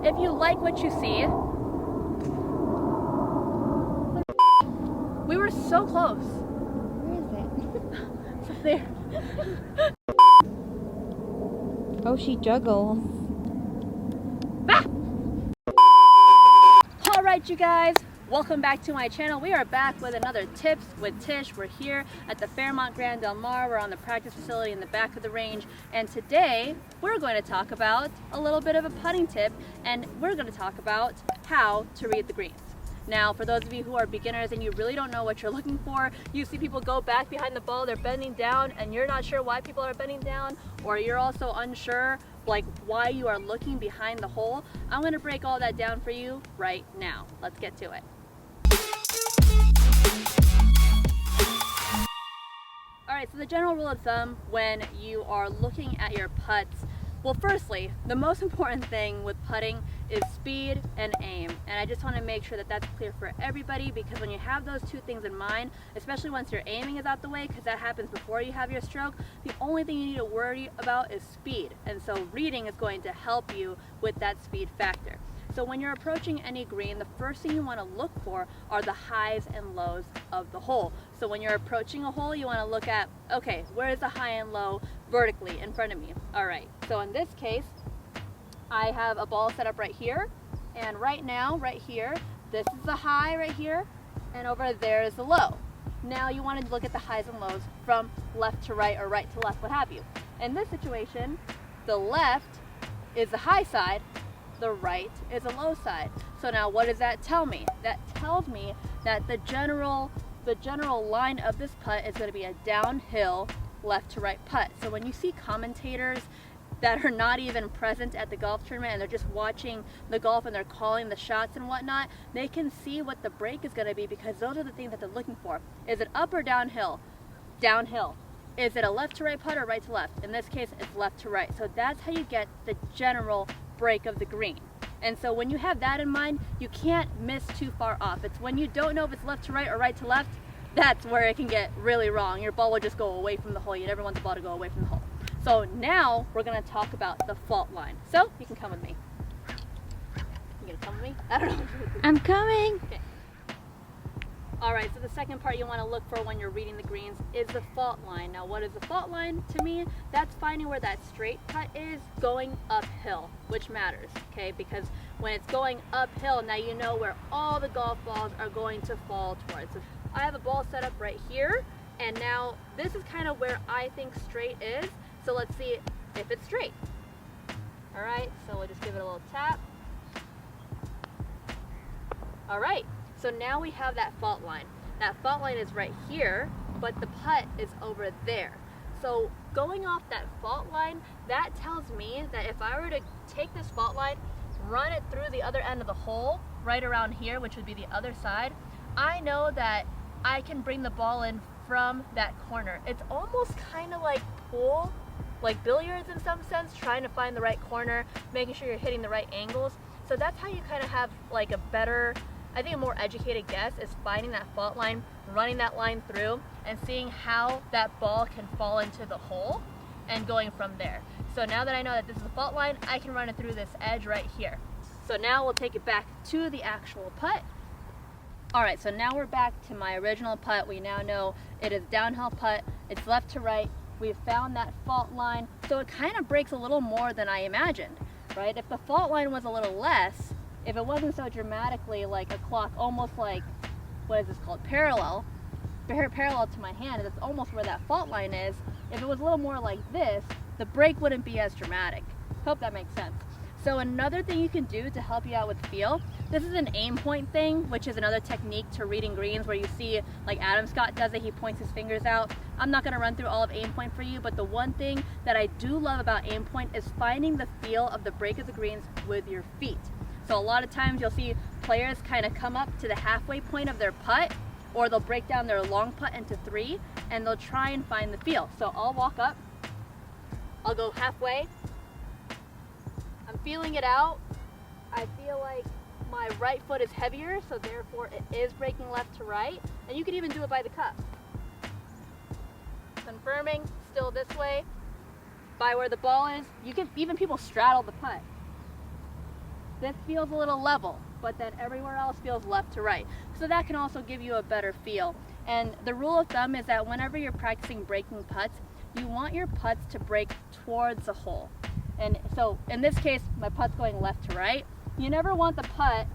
if you like what you see, we were so close. Where is it? It's up there. Oh, she juggles. Ah! Alright you guys, welcome back to my channel. We are back with another Tips with Tish. We're here at the Fairmont Grand Del Mar. We're on the practice facility in the back of the range. And today, we're going to talk about a little bit of a putting tip. And we're going to talk about how to read the greens. Now, for those of you who are beginners and you really don't know what you're looking for, you see people go back behind the ball, they're bending down, and you're not sure why people are bending down, or you're also unsure like why you are looking behind the hole. I'm going to break all that down for you right now. Let's get to it. Alright, so the general rule of thumb when you are looking at your putts, well, firstly, the most important thing with putting is speed and aim. And I just want to make sure that that's clear for everybody, because when you have those two things in mind, especially once your aiming is out the way, because that happens before you have your stroke, the only thing you need to worry about is speed. And so reading is going to help you with that speed factor. So when you're approaching any green, the first thing you want to look for are the highs and lows of the hole. So when you're approaching a hole, you want to look at, okay, where is the high and low vertically in front of me? All right, so in this case, I have a ball set up right here, and right now, right here, this is the high right here, and over there is the low. Now you want to look at the highs and lows from left to right or right to left, what have you. In this situation, the left is the high side, the right is a low side. So now what does that tell me? That tells me that the general line of this putt is going to be a downhill left to right putt. So when you see commentators that are not even present at the golf tournament and they're just watching the golf and they're calling the shots and whatnot, they can see what the break is going to be, because those are the things that they're looking for. Is it up or downhill? Downhill. Is it a left to right putt or right to left? In this case, it's left to right. So that's how you get the general break of the green. And so when you have that in mind, you can't miss too far off. It's when you don't know if it's left to right or right to left, that's where it can get really wrong. Your ball will just go away from the hole. You never want the ball to go away from the hole. So now we're going to talk about the fault line. So you can come with me. You gonna come with me? I don't know. I'm coming. Okay. Alright, so the second part you want to look for when you're reading the greens is the fault line. Now what is the fault line? To me, that's finding where that straight putt is going uphill, which matters, okay? Because when it's going uphill, now you know where all the golf balls are going to fall towards. So I have a ball set up right here, and now this is kind of where I think straight is. So let's see if it's straight. Alright, so we'll just give it a little tap. Alright. So now we have that fault line. That fault line is right here, but the putt is over there. So going off that fault line, that tells me that if I were to take this fault line, run it through the other end of the hole, right around here, which would be the other side, I know that I can bring the ball in from that corner. It's almost kind of like pool, like billiards in some sense, trying to find the right corner, making sure you're hitting the right angles. So that's how you kind of have like a better, I think a more educated guess is finding that fault line, running that line through, and seeing how that ball can fall into the hole and going from there. So now that I know that this is the fault line, I can run it through this edge right here. So now we'll take it back to the actual putt. Alright, so now we're back to my original putt. We now know it is downhill putt, it's left to right. We've found that fault line, so it kind of breaks a little more than I imagined, right? If the fault line was a little less, if it wasn't so dramatically like a clock, almost like, what is this called, parallel to my hand, that's almost where that fault line is. If it was a little more like this, the break wouldn't be as dramatic. Hope that makes sense. So another thing you can do to help you out with feel, this is an aim point thing, which is another technique to reading greens where you see, like Adam Scott does it, he points his fingers out. I'm not going to run through all of aim point for you, but the one thing that I do love about aim point is finding the feel of the break of the greens with your feet. So a lot of times you'll see players kind of come up to the halfway point of their putt, or they'll break down their long putt into 3, and they'll try and find the feel. So I'll walk up, I'll go halfway, I'm feeling it out, I feel like my right foot is heavier, so therefore it is breaking left to right, and you can even do it by the cup. Confirming, still this way, by where the ball is. You can, even people straddle the putt. this feels a little level, but then everywhere else feels left to right. So that can also give you a better feel. And the rule of thumb is that whenever you're practicing breaking putts, you want your putts to break towards the hole. And so in this case, my putt's going left to right. You never want the putt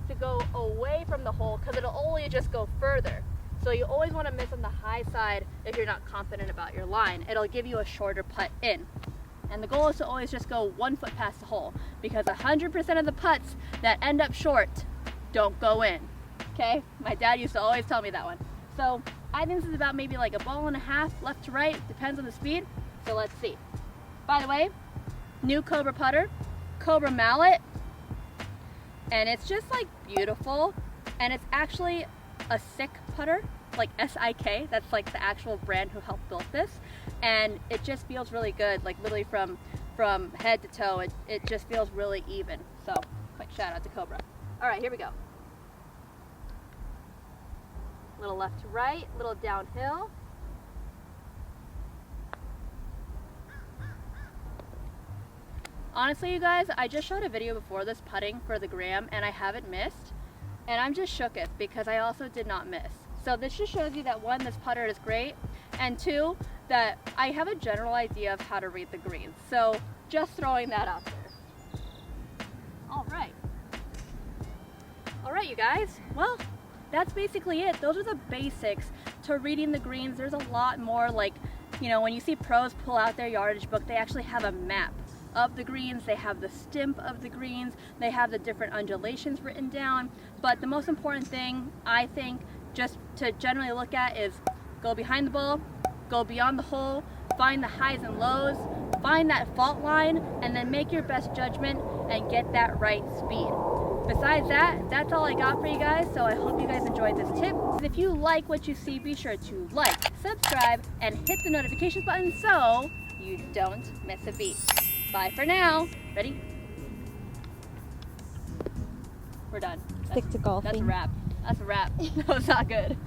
to go away from the hole because it'll only just go further. So you always want to miss on the high side if you're not confident about your line. It'll give you a shorter putt in. And the goal is to always just go 1 foot past the hole, because 100% of the putts that end up short don't go in. Okay? My dad used to always tell me that one. So I think this is about maybe like a ball and a half left to right, depends on the speed. So let's see. By the way, new Cobra putter, Cobra mallet, and it's just like beautiful, and it's actually a sick putter, like S-I-K, that's like the actual brand who helped build this, and it just feels really good, like literally from head to toe, it just feels really even. So quick shout out to Cobra. All right, here we go. Little left to right, little downhill. Honestly, you guys, I just shot a video before this putting for the gram, and I haven't missed, and I'm just shooketh because I also did not miss. So this just shows you that, one, this putter is great, and two, that I have a general idea of how to read the greens. So just throwing that out there. All right. All right, you guys. Well, that's basically it. Those are the basics to reading the greens. There's a lot more, like, you know, when you see pros pull out their yardage book, they actually have a map of the greens, they have the stimp of the greens, they have the different undulations written down. But the most important thing, I think, just to generally look at is go behind the ball, go beyond the hole, find the highs and lows, find that fault line, and then make your best judgment and get that right speed. Besides that, that's all I got for you guys, so I hope you guys enjoyed this tip. If you like what you see, be sure to like, subscribe, and hit the notifications button so you don't miss a beat. Bye for now. Ready? We're done. Stick to golfing. That's a wrap. That's a wrap. That was not good.